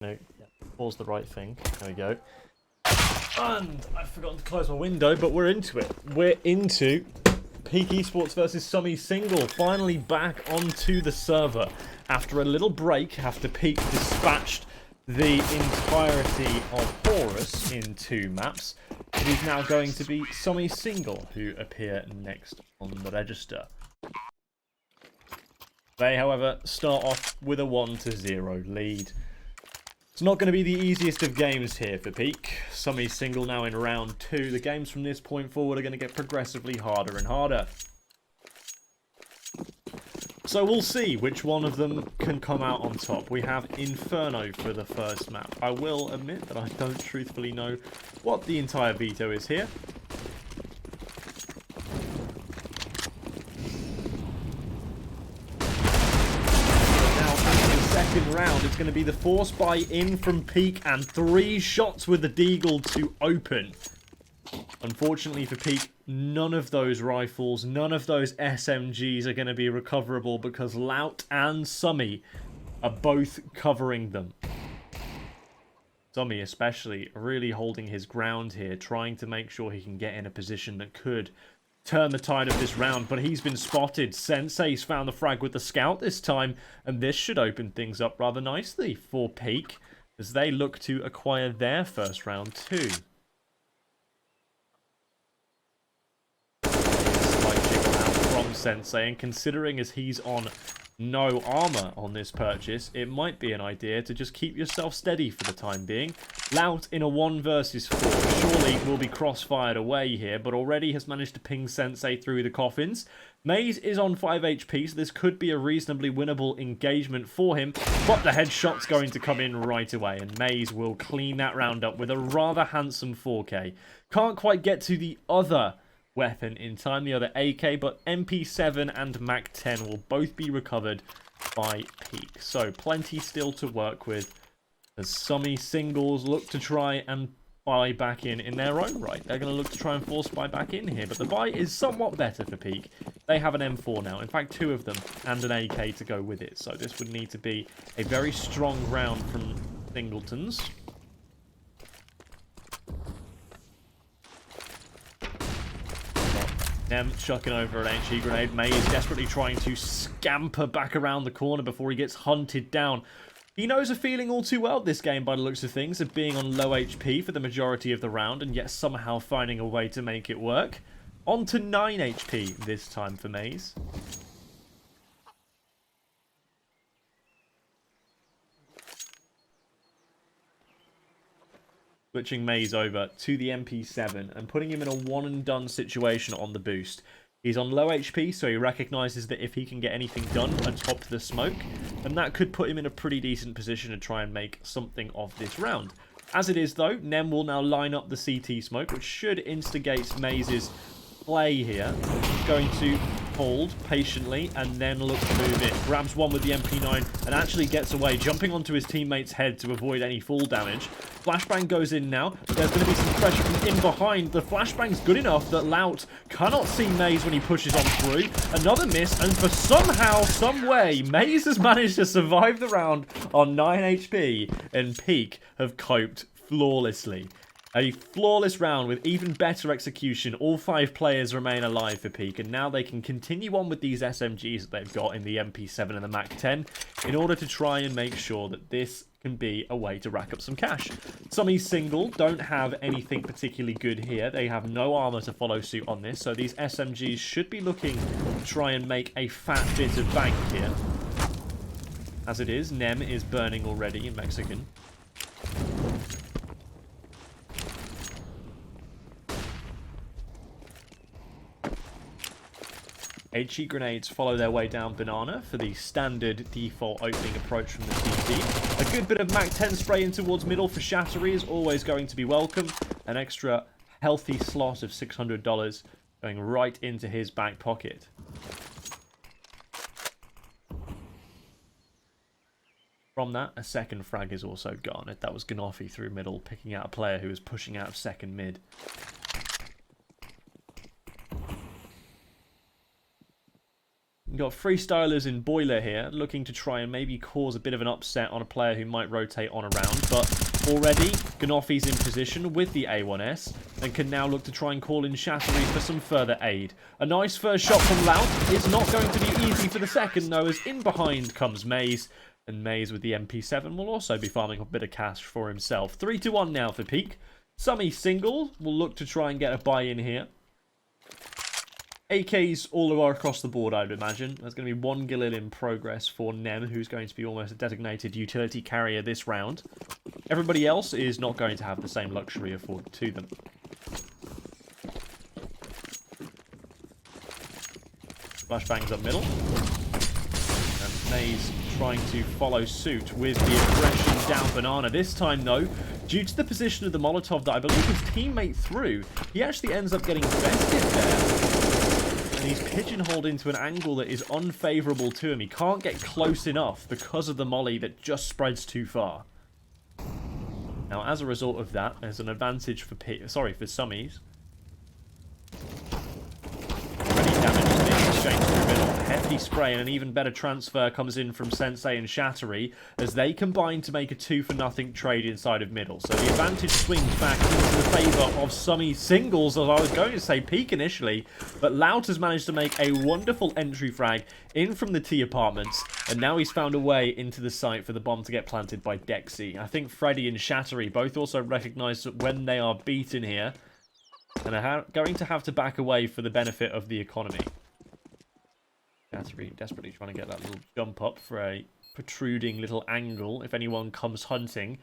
No, yeah, pause the right thing. There we go. And I've forgotten to close my window, but we're into it. We're into Peak Esports versus SummYs single. Finally back onto the server after a little break after Peak dispatched the entirety of Horus in 2 maps. It is now going to be SummYs single who appear next on the register. They, however, start off with a 1-0 lead. It's not going to be the easiest of games here for Peak. SummYs single now in round 2. The games from this point forward are going to get progressively harder and harder. So we'll see which one of them can come out on top. We have Inferno for the first map. I will admit that I don't truthfully know what the entire veto is here. Second round, it's going to be the force buy-in from Peak and 3 shots with the Deagle to open. Unfortunately for Peak, none of those rifles, none of those SMGs are going to be recoverable because Lout and SummY are both covering them. SummY especially really holding his ground here, trying to make sure he can get in a position that could turn the tide of this round, but he's been spotted. Sensei's found the frag with the scout this time, and this should open things up rather nicely for Peak as they look to acquire their first round too. Slight jiggle out from Sensei, and considering as he's on no armor on this purchase, it might be an idea to just keep yourself steady for the time being. Lout in a 1 versus 4 surely will be crossfired away here, but already has managed to ping Sensei through the coffins. Maze is on 5 HP, so this could be a reasonably winnable engagement for him, but the headshot's going to come in right away, and Maze will clean that round up with a rather handsome 4K. Can't quite get to the other weapon in time, the other AK, but MP7 and MAC-10 will both be recovered by Peak. So plenty still to work with as SummYs singles look to try and buy back in their own right. They're going to look to try and force buy back in here, but the buy is somewhat better for Peak. They have an M4 now, in fact 2 of them, and an AK to go with it. So this would need to be a very strong round from Singletons. Nem chucking over an HE grenade. May is desperately trying to scamper back around the corner before he gets hunted down. He knows a feeling all too well this game by the looks of things, of being on low HP for the majority of the round and yet somehow finding a way to make it work. On to 9 HP this time for Maze. Switching Maze over to the MP7 and putting him in a one-and-done situation on the boost. He's on low HP, so he recognises that if he can get anything done atop the smoke, then that could put him in a pretty decent position to try and make something of this round. As it is, though, Nem will now line up the CT smoke, which should instigate Maze's play here. He's going to hold patiently and then look to move in. Grabs one with the MP9 and actually gets away, jumping onto his teammate's head to avoid any fall damage. Flashbang goes in now, but there's going to be some pressure from in behind. The flashbang's good enough that Lout cannot see Maze when he pushes on through. Another miss, and for somehow, some way, Maze has managed to survive the round on 9 HP, and Peak have coped flawlessly. A flawless round with even better execution. All 5 players remain alive for Peak, and now they can continue on with these SMGs that they've got in the MP7 and the MAC-10 in order to try and make sure that this can be a way to rack up some cash. SummYs single don't have anything particularly good here. They have no armor to follow suit on this, so these SMGs should be looking to try and make a fat bit of bank here. As it is, Nem is burning already in Mexican. HE grenades follow their way down Banana for the standard default opening approach from the CT. A good bit of MAC-10 spray in towards middle for Shattery is always going to be welcome. An extra healthy slot of $600 going right into his back pocket. From that, a second frag is also garnered. That was Ganofi through middle, picking out a player who was pushing out of second mid. We've got freestylers in Boiler here, looking to try and maybe cause a bit of an upset on a player who might rotate on around. But already, Ganoffi's in position with the A1S, and can now look to try and call in Shattery for some further aid. A nice first shot from Lout. It's not going to be easy for the second, though, as in behind comes Maze. And Maze with the MP7 will also be farming a bit of cash for himself. 3-1 now for Peak. SummYs single will look to try and get a buy-in here. AKs all are across the board, I'd imagine. There's going to be one Galil in progress for Nem, who's going to be almost a designated utility carrier this round. Everybody else is not going to have the same luxury afforded to them. Flashbangs up middle. And Maze trying to follow suit with the aggression down Banana. This time, though, due to the position of the Molotov that I believe his teammate threw, he actually ends up getting bested there. And he's pigeonholed into an angle that is unfavourable to him. He can't get close enough because of the molly that just spreads too far. Now, as a result of that, there's an advantage for SummYs. Already damaged the exchange through middle. Hefty spray and an even better transfer comes in from Sensei and Shattery as they combine to make a 2-for-0 trade inside of middle. So the advantage swings back into the favour of SummYs singles, as I was going to say Peak initially, but Lout has managed to make a wonderful entry frag in from the T apartments, and now he's found a way into the site for the bomb to get planted by Dexy. I think Freddy and Shattery both also recognise that when they are beaten here, and are going to have to back away for the benefit of the economy. Shattery desperately trying to get that little jump up for a protruding little angle if anyone comes hunting.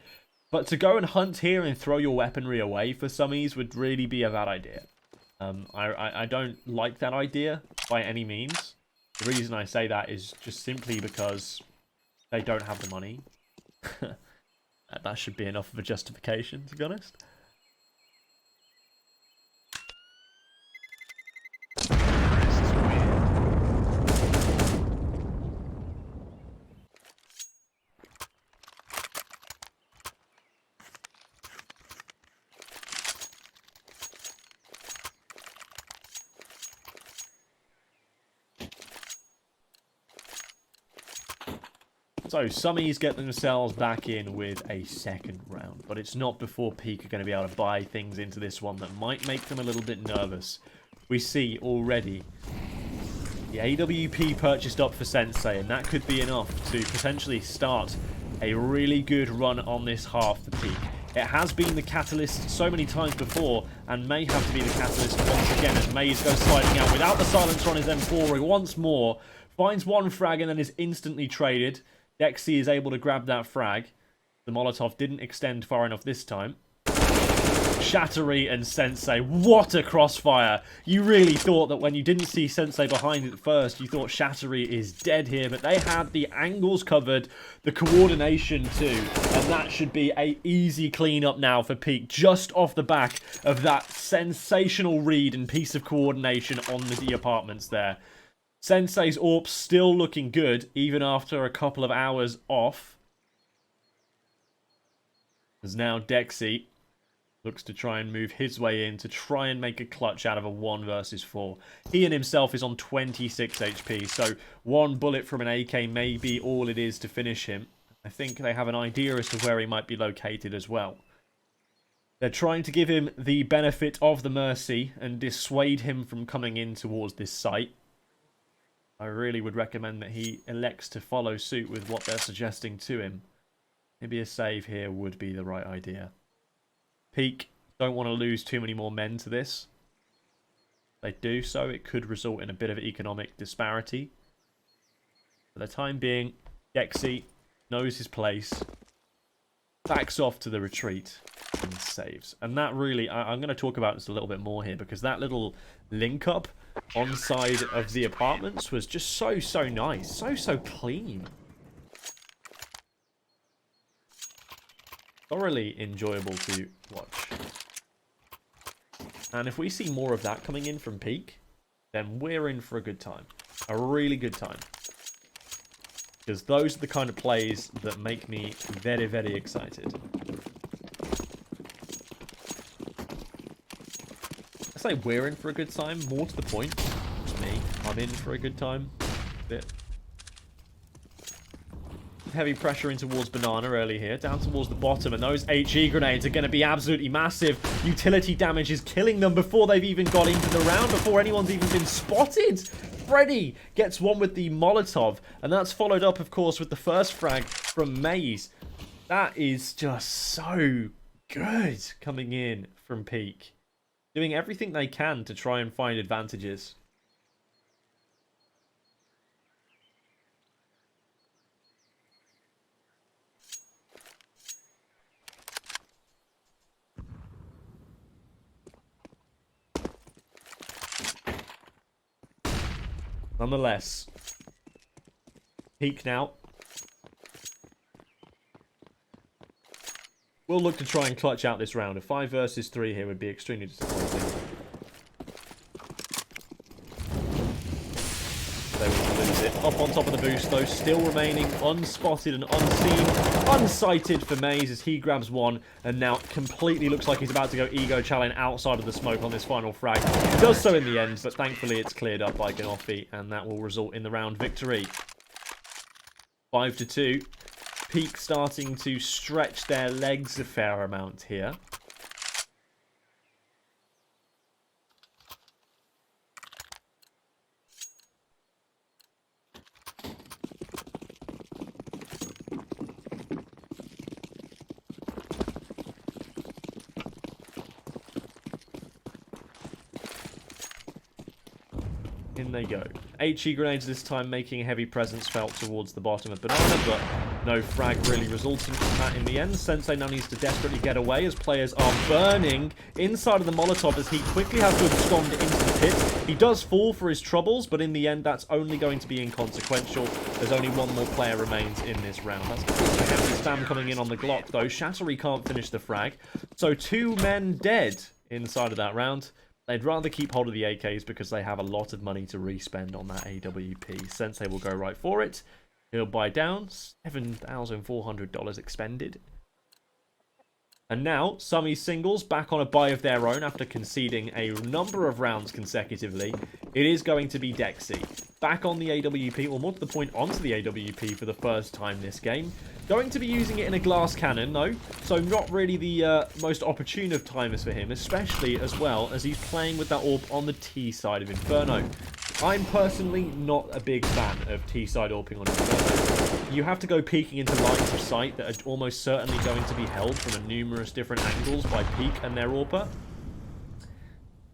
But to go and hunt here and throw your weaponry away for SummYs would really be a bad idea. I don't like that idea by any means. The reason I say that is just simply because they don't have the money. That should be enough of a justification, to be honest. So, SummYs get themselves back in with a second round, but it's not before Peak are going to be able to buy things into this one that might make them a little bit nervous. We see already the AWP purchased up for Sensei, and that could be enough to potentially start a really good run on this half for Peak. It has been the catalyst so many times before, and may have to be the catalyst once again as Maze goes sliding out without the silencer on his M4 once more, finds one frag and then is instantly traded. Dexy is able to grab that frag. The Molotov didn't extend far enough this time. Shattery and Sensei, what a crossfire! You really thought that when you didn't see Sensei behind it first, you thought Shattery is dead here, but they had the angles covered, the coordination too, and that should be a easy cleanup now for Peak, just off the back of that sensational read and piece of coordination on the apartments there. Sensei's AWP still looking good, even after a couple of hours off. As now Dexy looks to try and move his way in to try and make a clutch out of a 1 versus 4. He and himself is on 26 HP, so one bullet from an AK may be all it is to finish him. I think they have an idea as to where he might be located as well. They're trying to give him the benefit of the mercy and dissuade him from coming in towards this site. I really would recommend that he elects to follow suit with what they're suggesting to him. Maybe a save here would be the right idea. Peak don't want to lose too many more men to this. If they do so, it could result in a bit of economic disparity. For the time being, Dexy knows his place, backs off to the retreat, and saves. And that really, I'm going to talk about this a little bit more here, because that little link up on side of the apartments was just so nice, so clean. Thoroughly enjoyable to watch. And if we see more of that coming in from Peak, then we're in for a good time. A really good time. Because those are the kind of plays that make me very excited. I say we're in for a good time, more to the point. It's me. I'm in for a good time. Bit. Heavy pressure in towards Banana early here, down towards the bottom, and those HE grenades are going to be absolutely massive. Utility damage is killing them before they've even got into the round, before anyone's even been spotted. Freddy gets one with the Molotov, and that's followed up, of course, with the first frag from Maze. That is just so good coming in from Peak. Doing everything they can to try and find advantages. Nonetheless, Peak now. We'll look to try and clutch out this round. A 5 versus 3 here would be extremely disappointing. They will lose it. Up on top of the boost, though, still remaining unspotted and unseen. Unsighted for Maze as he grabs one, and now completely looks like he's about to go ego challenge outside of the smoke on this final frag. He does so in the end, but thankfully it's cleared up by Ganofi, and that will result in the round victory. 5-2. Peak starting to stretch their legs a fair amount here. In they go. HE grenades this time making a heavy presence felt towards the bottom of Banana, but no frag really resulting from that in the end. Sensei now needs to desperately get away as players are burning inside of the Molotov as he quickly has to abscond into the pit. He does fall for his troubles, but in the end that's only going to be inconsequential as only one more player remains in this round. That's a heavy spam coming in on the Glock though. Shattery can't finish the frag. So 2 men dead inside of that round. They'd rather keep hold of the AKs because they have a lot of money to re-spend on that AWP. Sensei will go right for it. He'll buy down. $7,400 expended. And now, SummYs singles back on a buy of their own after conceding a number of rounds consecutively. It is going to be Dexy. Back on the AWP, or more to the point, onto the AWP for the first time this game. Going to be using it in a glass cannon, though, so not really the most opportune of timers for him, especially as well as he's playing with that AWP on the T side of Inferno. I'm personally not a big fan of T-side AWPing on Inferno. You have to go peeking into lines of sight that are almost certainly going to be held from numerous different angles by Peak and their AWPer.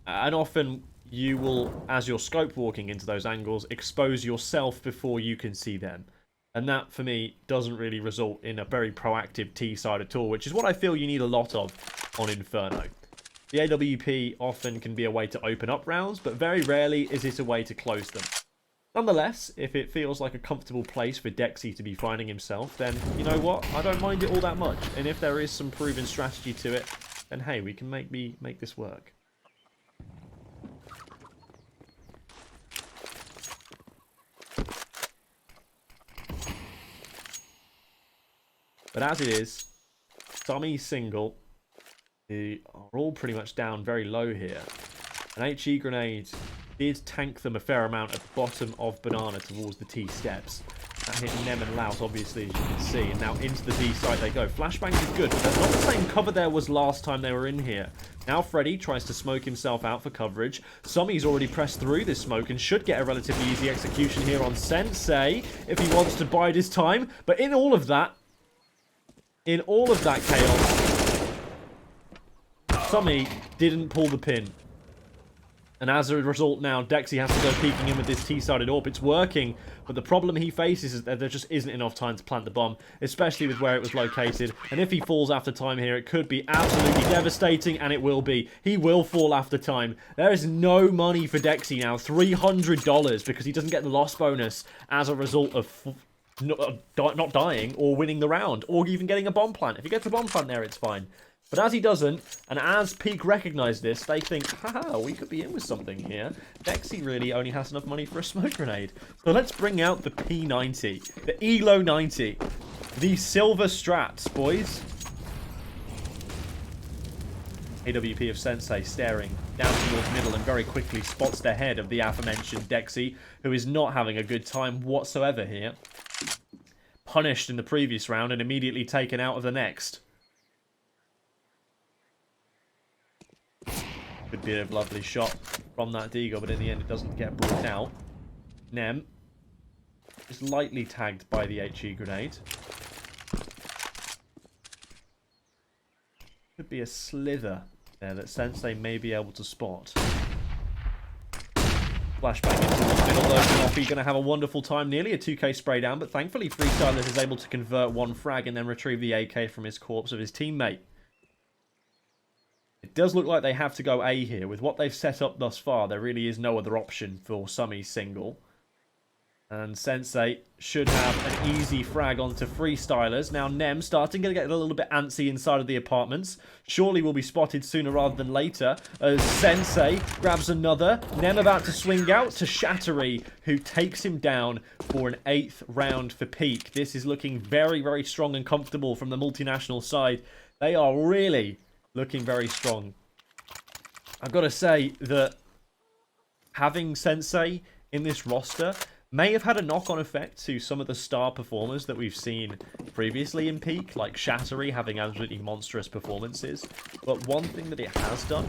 And often you will, as you're scope walking into those angles, expose yourself before you can see them. And that, for me, doesn't really result in a very proactive T-side at all, which is what I feel you need a lot of on Inferno. The AWP often can be a way to open up rounds, but very rarely is it a way to close them. Nonetheless, if it feels like a comfortable place for Dexy to be finding himself, then you know what? I don't mind it all that much. And if there is some proven strategy to it, then hey, we can make this work. But as it is, SummYs single, who are all pretty much down very low here. An HE grenade did tank them a fair amount at the bottom of Banana towards the T steps. That hit Nem and Laus, obviously, as you can see. And now into the B side they go. Flashbang is good, but there's not the same cover there was last time they were in here. Now Freddy tries to smoke himself out for coverage. SummYs already pressed through this smoke and should get a relatively easy execution here on Sensei if he wants to bide his time. But in all of that chaos, SummY didn't pull the pin. And as a result now, Dexy has to go peeking in with this T-sided AWP. It's working, but the problem he faces is that there just isn't enough time to plant the bomb, especially with where it was located. And if he falls after time here, it could be absolutely devastating, and it will be. He will fall after time. There is no money for Dexy now, $300, because he doesn't get the loss bonus as a result of not dying or winning the round, or even getting a bomb plant. If he gets a bomb plant there, it's fine. But as he doesn't, and as Peak recognise this, they think, haha, we could be in with something here. Dexy really only has enough money for a smoke grenade. So let's bring out the P90, the ELO 90, the silver strats, boys. AWP of Sensei staring down towards middle and very quickly spots the head of the aforementioned Dexy, who is not having a good time whatsoever here. Punished in the previous round and immediately taken out of the next. Could be a lovely shot from that Deagle, but in the end it doesn't get brought out. Nem is lightly tagged by the HE grenade. Could be a slither there that Sensei may be able to spot. Flashbang into the middle though. Ganoffy going to have a wonderful time. Nearly a 2k spray down, but thankfully Freestyler is able to convert one frag and then retrieve the AK from his corpse of his teammate. It does look like they have to go A here. With what they've set up thus far, there really is no other option for SummYs single. And Sensei should have an easy frag onto Freestylers. Now Nem starting to get a little bit antsy inside of the apartments. Surely will be spotted sooner rather than later. As Sensei grabs another. Nem about to swing out to Shattery, who takes him down for an 8th round for Peak. This is looking very, very strong and comfortable from the multinational side. They are really looking very strong. I've got to say that having Sensei in this roster may have had a knock-on effect to some of the star performers that we've seen previously in Peak, like Shattery having absolutely monstrous performances. But one thing that it has done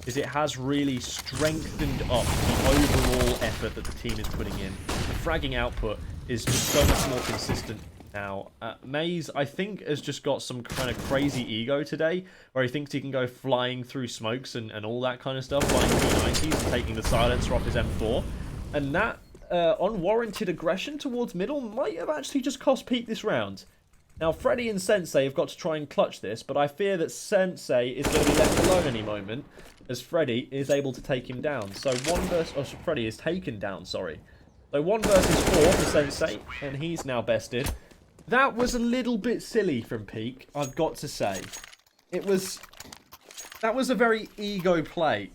is it has really strengthened up the overall effort that the team is putting in. The fragging output is just so much more consistent now. Maze, I think, has just got some kind of crazy ego today, where he thinks he can go flying through smokes and all that kind of stuff, flying P90s and taking the silencer off his M4. And that unwarranted aggression towards middle might have actually just cost Peak this round. Now, Freddy and Sensei have got to try and clutch this, but I fear that Sensei is going to be left alone any moment, as Freddy is able to take him down. So Freddy is taken down, sorry. So 1 versus 4 for Sensei, and he's now bested. That was a little bit silly from Peak, I've got to say. That was a very ego play.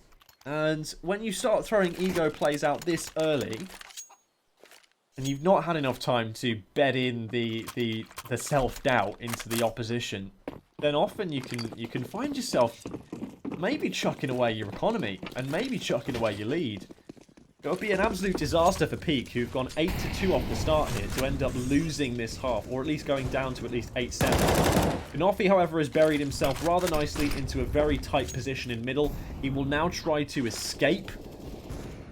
And when you start throwing ego plays out this early, and you've not had enough time to bed in the self-doubt into the opposition, then often you can find yourself maybe chucking away your economy and maybe chucking away your lead. It would be an absolute disaster for Peak, who've gone 8-2 off the start here, to end up losing this half, or at least going down to at least 8-7. Ganoffy, however, has buried himself rather nicely into a very tight position in middle. He will now try to escape.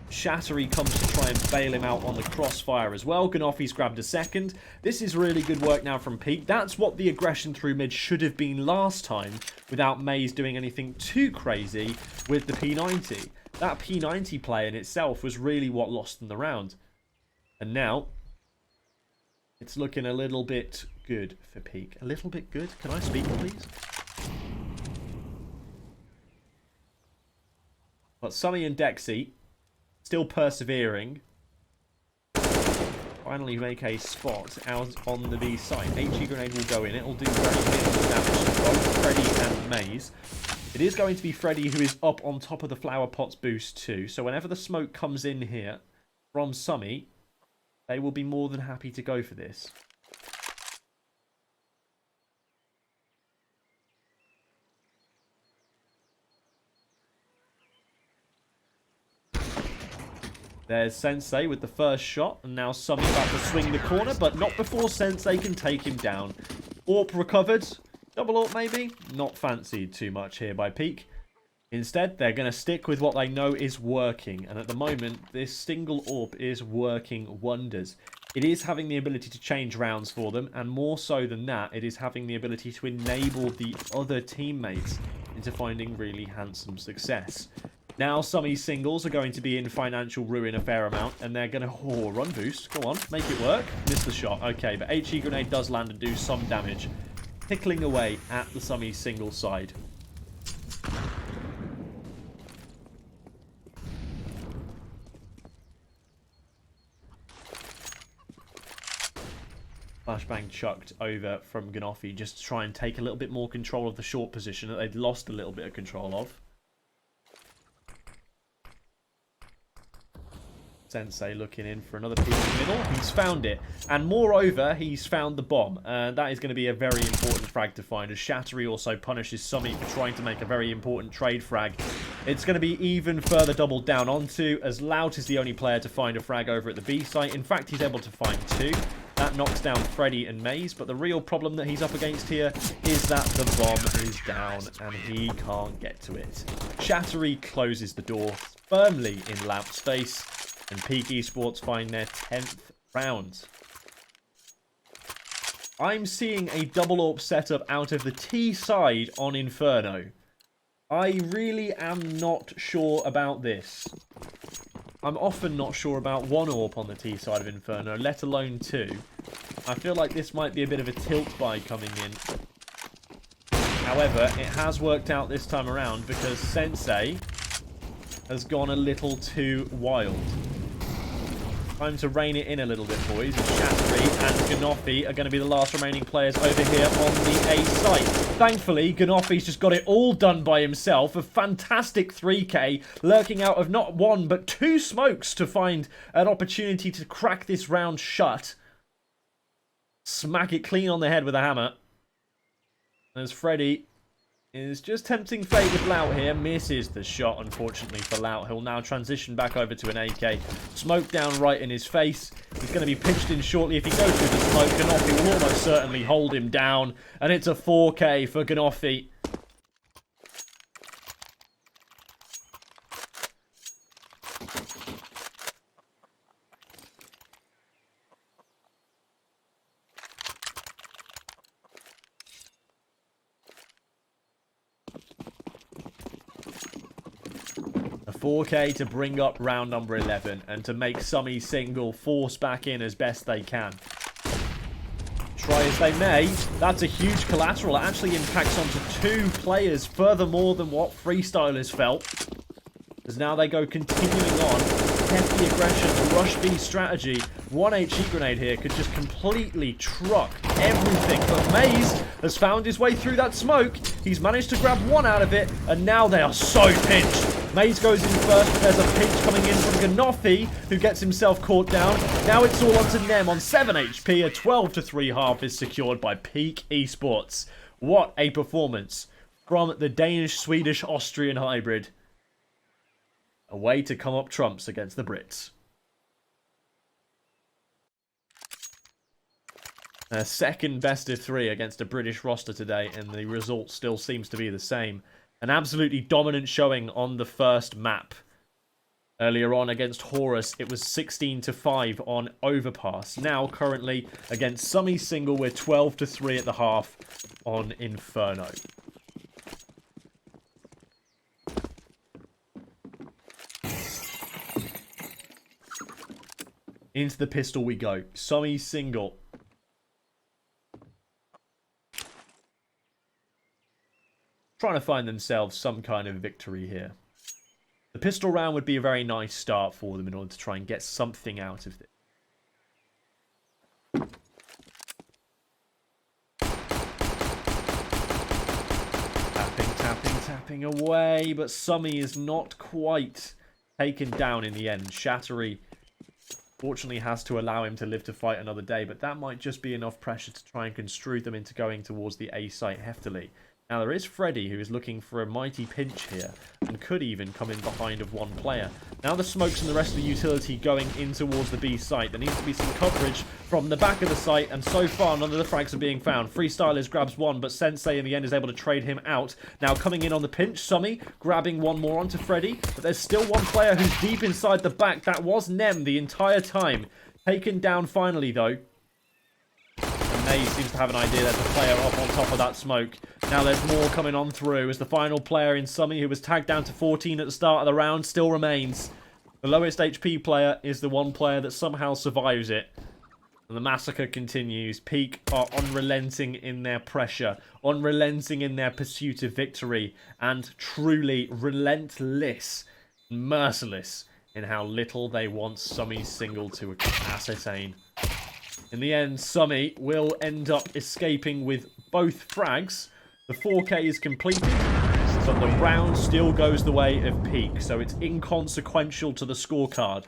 Shattery comes to try and bail him out on the crossfire as well. Ganoffy's grabbed a second. This is really good work now from Peak. That's what the aggression through mid should have been last time, without Maze doing anything too crazy with the P90. That P90 play in itself was really what lost them the round. And now, it's looking a little bit good for Peak. A little bit good? Can I speak, please? But SummY and Dexy still persevering. Finally make a spot out on the B side. HE grenade will go in. It will do very little damage to both Freddy and Maze. It is going to be Freddy who is up on top of the flower pots boost too. So whenever the smoke comes in here from SummY, they will be more than happy to go for this. There's Sensei with the first shot, and now SummY about to swing the corner, but not before Sensei can take him down. AWP recovered. Double AWP maybe? Not fancied too much here by Peak. Instead, they're going to stick with what they know is working, and at the moment, this single AWP is working wonders. It is having the ability to change rounds for them, and more so than that, it is having the ability to enable the other teammates into finding really handsome success. Now, SummYs singles are going to be in financial ruin a fair amount, and they're going to... Oh, run boost. Go on, make it work. Miss the shot. Okay, but HE grenade does land and do some damage, tickling away at the SummYs single side. Flashbang chucked over from Ganoffy just to try and take a little bit more control of the short position that they'd lost a little bit of control of. Sensei looking in for another peek in the middle. He's found it. And moreover, he's found the bomb. That is going to be a very important frag to find, as Shattery also punishes SummY for trying to make a very important trade frag. It's going to be even further doubled down onto, as Lout is the only player to find a frag over at the B site. In fact, he's able to find 2. That knocks down Freddy and Maze, but the real problem that he's up against here is that the bomb is down and he can't get to it. Shattery closes the door firmly in Lout's face, and Peak Esports find their 10th round. I'm seeing a double AWP setup out of the T side on Inferno. I really am not sure about this. I'm often not sure about one AWP on the T side of Inferno, let alone 2. I feel like this might be a bit of a tilt buy coming in. However, it has worked out this time around because Sensei has gone a little too wild. Time to rein it in a little bit, boys. Shattery and Ganofi are going to be the last remaining players over here on the A site. Thankfully, Ganofi's just got it all done by himself. A fantastic 3K, lurking out of not 1 but 2 smokes to find an opportunity to crack this round shut. Smack it clean on the head with a hammer. As Freddy is just tempting fate with Lout here. Misses the shot, unfortunately, for Lout. He'll now transition back over to an AK. Smoke down right in his face. He's going to be pitched in shortly. If he goes through the smoke, Ganofi will almost certainly hold him down. And it's a 4K for Ganofi. A 4K to bring up round number 11 and to make SummY single force back in as best they can. Try as they may, that's a huge collateral. It actually impacts onto 2 players furthermore than what Freestylers felt. As now they go continuing on. Hefty aggression, rush B strategy. 1 HE grenade here could just completely truck everything. But Maze has found his way through that smoke. He's managed to grab 1 out of it. And now they are so pinched. Maze goes in first, but there's a pinch coming in from Ganofi, who gets himself caught down. Now it's all onto Nem on 7 HP. A 12-3 half is secured by Peak Esports. What a performance from the Danish-Swedish-Austrian hybrid. A way to come up trumps against the Brits. A second best of 3 against a British roster today, and the result still seems to be the same. An absolutely dominant showing on the first map. Earlier on against Horus, it was 16-5 on Overpass. Now, currently, against SummY single, we're 12-3 at the half on Inferno. Into the pistol we go. SummY single. Trying to find themselves some kind of victory here. The pistol round would be a very nice start for them in order to try and get something out of this. Tapping away, but SummY is not quite taken down in the end. Shattery fortunately has to allow him to live to fight another day, but that might just be enough pressure to try and construe them into going towards the A site heftily. Now there is Freddy, who is looking for a mighty pinch here and could even come in behind of 1 player. Now the smokes and the rest of the utility going in towards the B site. There needs to be some coverage from the back of the site, and so far none of the frags are being found. Freestylers grabs 1, but Sensei in the end is able to trade him out. Now coming in on the pinch, SummY grabbing 1 more onto Freddy, but there's still 1 player who's deep inside the back. That was Nem the entire time. Taken down finally though. Maze seems to have an idea there's a player up on top of that smoke. Now there's more coming on through as the final player in SummY, who was tagged down to 14 at the start of the round, still remains. The lowest HP player is the 1 player that somehow survives it. And the massacre continues. Peak are unrelenting in their pressure, unrelenting in their pursuit of victory, and truly relentless, merciless in how little they want SummY's single to ascertain. In the end, SummY will end up escaping with both frags. The 4K is completed, but the round still goes the way of Peak, so it's inconsequential to the scorecard.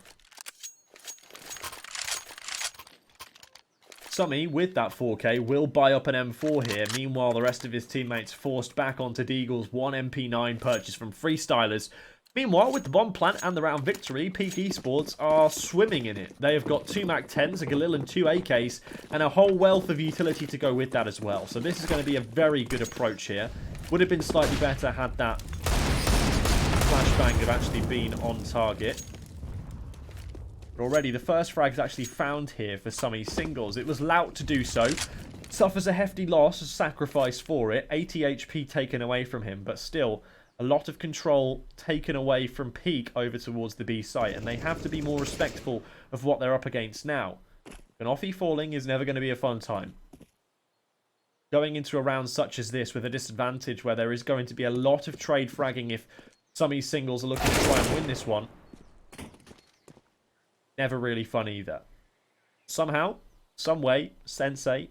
SummY, with that 4k, will buy up an M4 here. Meanwhile, the rest of his teammates forced back onto Deagle's 1 MP9 purchase from Freestylers. Meanwhile, with the bomb plant and the round victory, Peak Esports are swimming in it. They have got 2 MAC-10s, a Galil and 2 AKs, and a whole wealth of utility to go with that as well. So this is going to be a very good approach here. Would have been slightly better had that flashbang have actually been on target. But already, the first frag's actually found here for SummYs singles. It was Lout to do so. Suffers a hefty loss, a sacrifice for it. 80 HP taken away from him, but still, a lot of control taken away from Peak over towards the B site, and they have to be more respectful of what they're up against now. Ganofi falling is never going to be a fun time. Going into a round such as this with a disadvantage where there is going to be a lot of trade fragging if SummYs singles are looking to try and win this one. Never really fun either. Somehow, some way, Sensei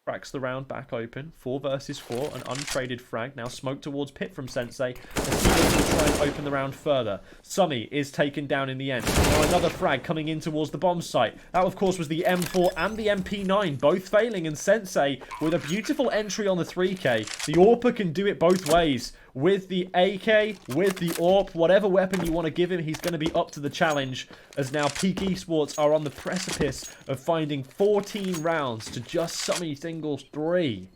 cracks the round back open. 4 versus 4, an untraded frag. Now smoke towards Pit from Sensei. As he looks to try and open the round further. SummY is taken down in the end. Now another frag coming in towards the bomb site. That, of course, was the M4 and the MP9, both failing. And Sensei, with a beautiful entry on the 3k. The AWPer can do it both ways. With the AK, with the AWP, whatever weapon you want to give him, he's going to be up to the challenge. As now Peak Esports are on the precipice of finding 14 rounds to just SummYs singles 3.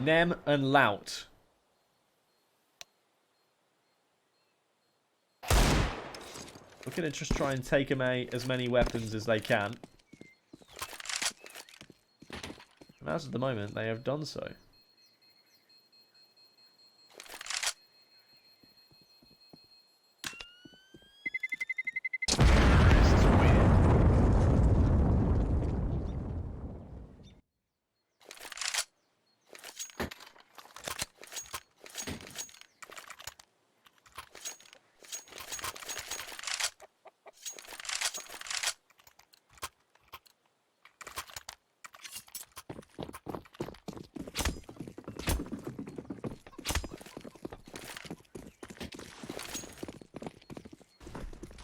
Nem and Lout. Looking to just try and take away as many weapons as they can. And as of the moment, they have done so.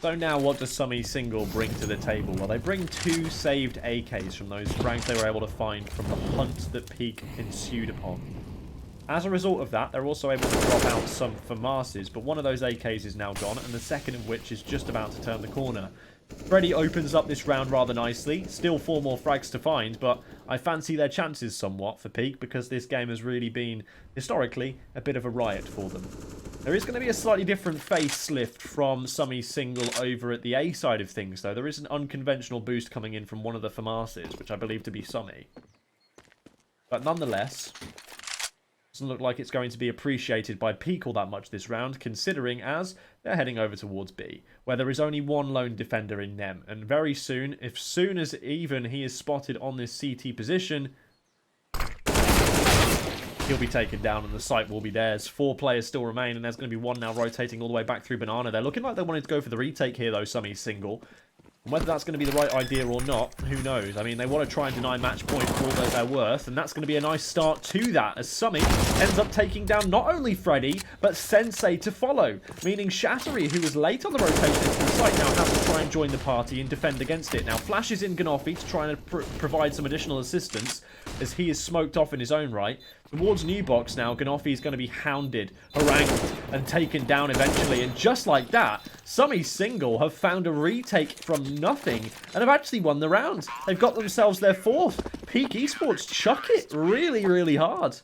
So now what does SummYs single bring to the table? Well, they bring 2 saved AKs from those frags they were able to find from the hunt that Peak ensued upon. As a result of that, they're also able to drop out some FAMASs, but one of those AKs is now gone, and the second of which is just about to turn the corner. Freddy opens up this round rather nicely. Still 4 more frags to find, but I fancy their chances somewhat for Peak because this game has really been, historically, a bit of a riot for them. There is going to be a slightly different facelift from SummYs single over at the A side of things, though. There is an unconventional boost coming in from one of the FAMASs, which I believe to be SummY. But nonetheless, doesn't look like it's going to be appreciated by Peak all that much this round, considering as they're heading over towards B, where there is only one lone defender in Nem. And very soon, as soon as even he is spotted on this CT position, he'll be taken down and the site will be theirs. 4 players still remain, and there's going to be 1 now rotating all the way back through Banana. They're looking like they wanted to go for the retake here, though, SummYs single. And whether that's going to be the right idea or not, who knows? I mean, they want to try and deny match point for all that they're worth, and that's going to be a nice start to that, as SummY ends up taking down not only Freddy, but Sensei to follow, meaning Shattery, who was late on the rotation to the site, now has to try and join the party and defend against it. Now, flashes in Ganofi to try and provide some additional assistance, as he is smoked off in his own right. Towards New Box now, Ganofi is going to be hounded, harangued, and taken down eventually. And just like that, SummYs single have found a retake from nothing and have actually won the round. They've got themselves their 4th. Peak Esports chuck it really, really hard.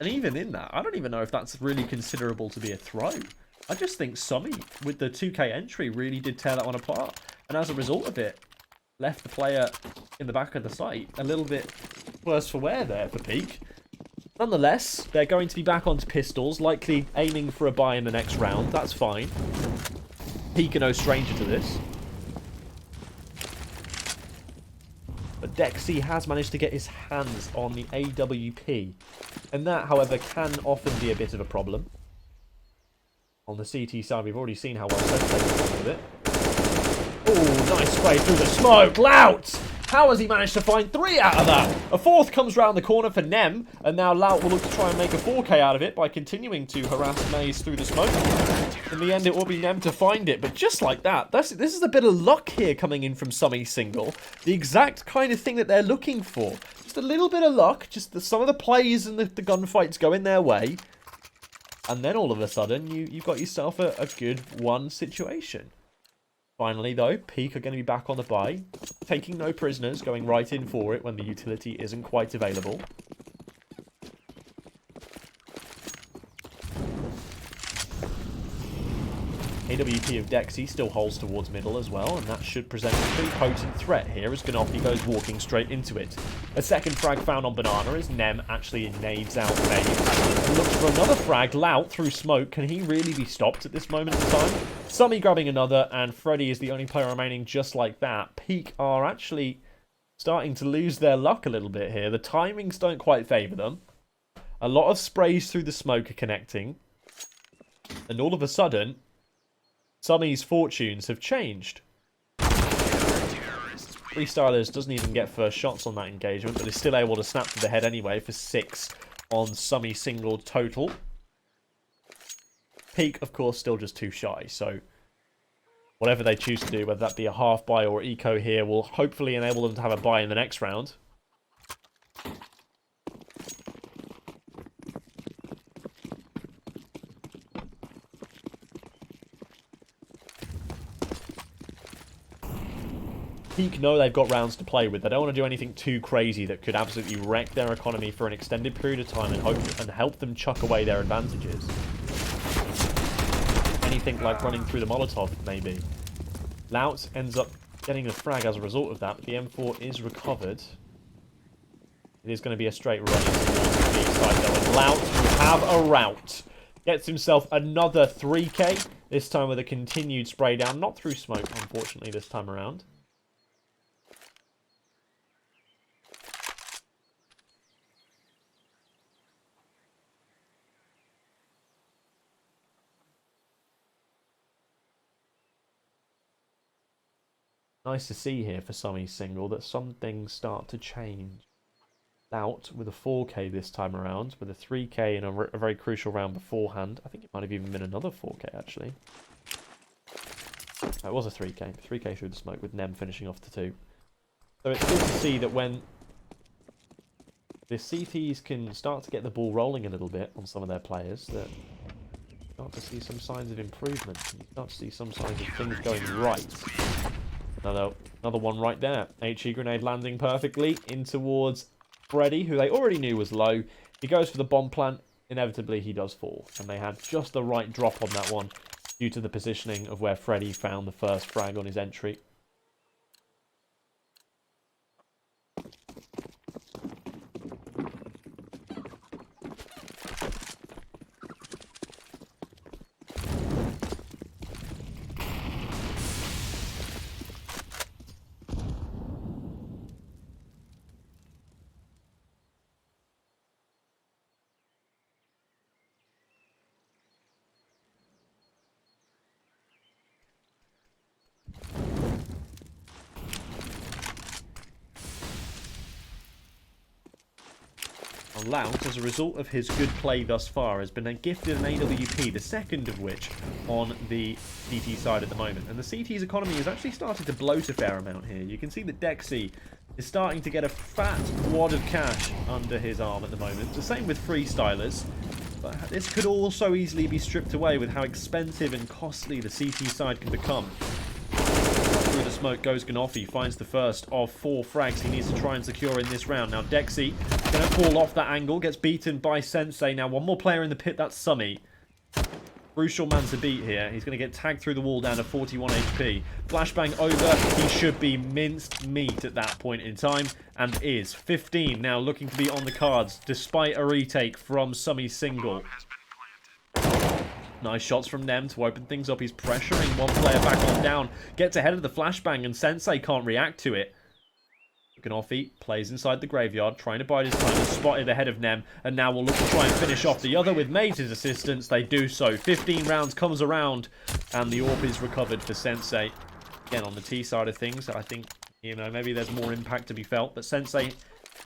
And even in that, I don't even know if that's really considerable to be a throw. I just think SummY, with the 2k entry, really did tear that one apart. And as a result of it, left the player in the back of the site a little bit worse for wear there for Peak. Nonetheless, they're going to be back onto pistols, likely aiming for a buy in the next round. That's fine. Peak are no stranger to this. But Dexy has managed to get his hands on the AWP. And that, however, can often be a bit of a problem. On the CT side, we've already seen how well Sensei can with it. Oh, nice spray through the smoke. Lout How has he managed to find 3 out of that? A 4th comes round the corner for Nem, and now Lout will look to try and make a 4K out of it by continuing to harass Maze through the smoke. In the end, it will be Nem to find it, but just like that, this is a bit of luck here coming in from SummYs single. The exact kind of thing that they're looking for. Just a little bit of luck, just some of the plays and the gunfights go in their way. And then all of a sudden, you've got yourself a good 1 situation. Finally, though, Peak are going to be back on the buy, taking no prisoners, going right in for it when the utility isn't quite available. AWP of Dexy still holds towards middle as well, and that should present a pretty potent threat here as Ganoffy goes walking straight into it. A second frag found on Banana as Nem actually nades out Maze. Looks for another frag, Lout through smoke. Can he really be stopped at this moment in time? SummY grabbing another, and Freddy is the only player remaining just like that. Peak are actually starting to lose their luck a little bit here. The timings don't quite favour them. A lot of sprays through the smoke are connecting. And all of a sudden, SummYs' fortunes have changed. Freestylers doesn't even get first shots on that engagement, but is still able to snap to the head anyway for 6 on SummY single total. Peak, of course, still just too shy, so whatever they choose to do, whether that be a half buy or eco here, will hopefully enable them to have a buy in the next round. Peak know they've got rounds to play with. They don't want to do anything too crazy that could absolutely wreck their economy for an extended period of time and help them chuck away their advantages. Anything like running through the Molotov, maybe. Lout ends up getting a frag as a result of that, but the M4 is recovered. It is going to be a straight run towards the B side though, and Lout will have a rout. Gets himself another 3K, this time with a continued spray down. Not through smoke, unfortunately, this time around. Nice to see here for SummYs single that some things start to change. Lout with a 4K this time around, with a 3K in a very crucial round beforehand. I think it might have even been another 4K actually. Oh, it was a 3K. 3K through the smoke with Nem finishing off the 2. So it's good to see that when the CTs can start to get the ball rolling a little bit on some of their players, that you start to see some signs of improvement. You start to see some signs of things going right. Another one right there. HE grenade landing perfectly in towards Freddy, who they already knew was low. He goes for the bomb plant. Inevitably, he does fall. And they had just the right drop on that one due to the positioning of where Freddy found the first frag on his entry. Lout, as a result of his good play thus far, has been gifted an AWP, the second of which on the CT side at the moment. And the CT's economy has actually started to bloat a fair amount here. You can see that Dexy is starting to get a fat wad of cash under his arm at the moment. The same with Freestylers. But this could also easily be stripped away with how expensive and costly the CT side can become. Through the smoke goes Ganoffy, finds the first of 4 frags he needs to try and secure in this round. Now Dexy going to fall off that angle, gets beaten by Sensei. Now one more player in the pit, that's SummY. Crucial man to beat here. He's going to get tagged through the wall down to 41 HP. Flashbang over. He should be minced meat at that point in time, and is. 15 now looking to be on the cards, despite a retake from SummY single. Nice shots from them to open things up. He's pressuring one player back on down. Gets ahead of the flashbang, and Sensei can't react to it. Ganoffy plays inside the graveyard, trying to bide his time and spotted ahead of Nem, and now will look to try and finish off the other with Maze's assistance. They do so. 15 rounds comes around, and the AWP is recovered for Sensei. Again, on the T side of things, I think You know, maybe there's more impact to be felt. But Sensei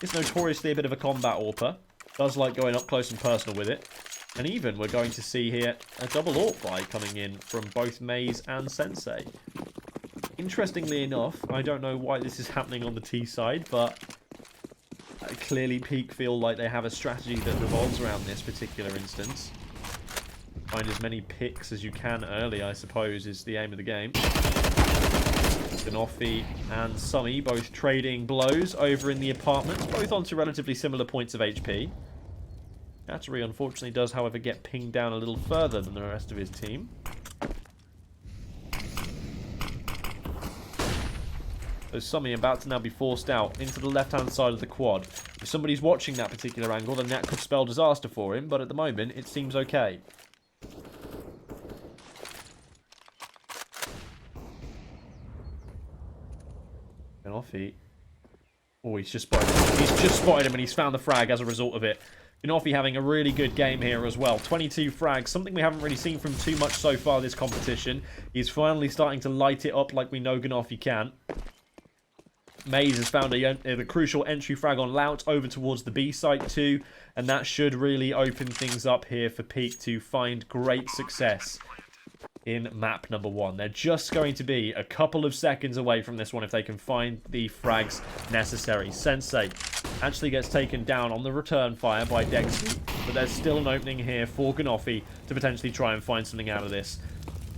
is notoriously a bit of a combat AWPer. Does like going up close and personal with it. And even we're going to see here a double AWP buy coming in from both Maze and Sensei. Interestingly enough, I don't know why this is happening on the T side, but clearly Peak feel like they have a strategy that revolves around this particular instance. Find as many picks as you can early, I suppose, is the aim of the game. Ganofi and SummY both trading blows over in the apartments, both onto relatively similar points of HP. Atari unfortunately does, however, get pinged down a little further than the rest of his team. So SummY about to now be forced out into the left-hand side of the quad. If somebody's watching that particular angle, then that could spell disaster for him, but at the moment, it seems okay. Ganofi. Oh, he's just spotted him. He's just spotted him, and he's found the frag as a result of it. Ganofi having a really good game here as well. 22 frags, something we haven't really seen from too much so far this competition. He's finally starting to light it up like we know Ganofi can. Maze has found the crucial entry frag on Lout over towards the B site too, and that should really open things up here for Peak to find great success in map number 1. They're just going to be a couple of seconds away from this one if they can find the frags necessary. Sensei actually gets taken down on the return fire by Dexy, but there's still an opening here for Ganofi to potentially try and find something out of this.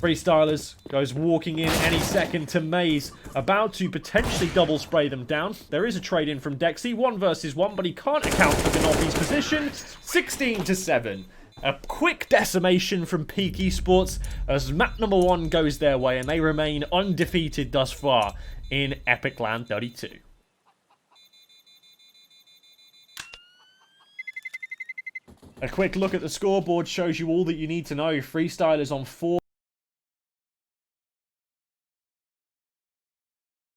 Freestylers goes walking in any second to Maze, about to potentially double spray them down. There is a trade in from Dexy, 1 versus 1, but he can't account for Ganofi's position. 16-7. A quick decimation from Peak Esports as map number 1 goes their way, and they remain undefeated thus far in epic32. A quick look at the scoreboard shows you all that you need to know. Freestylers on 4.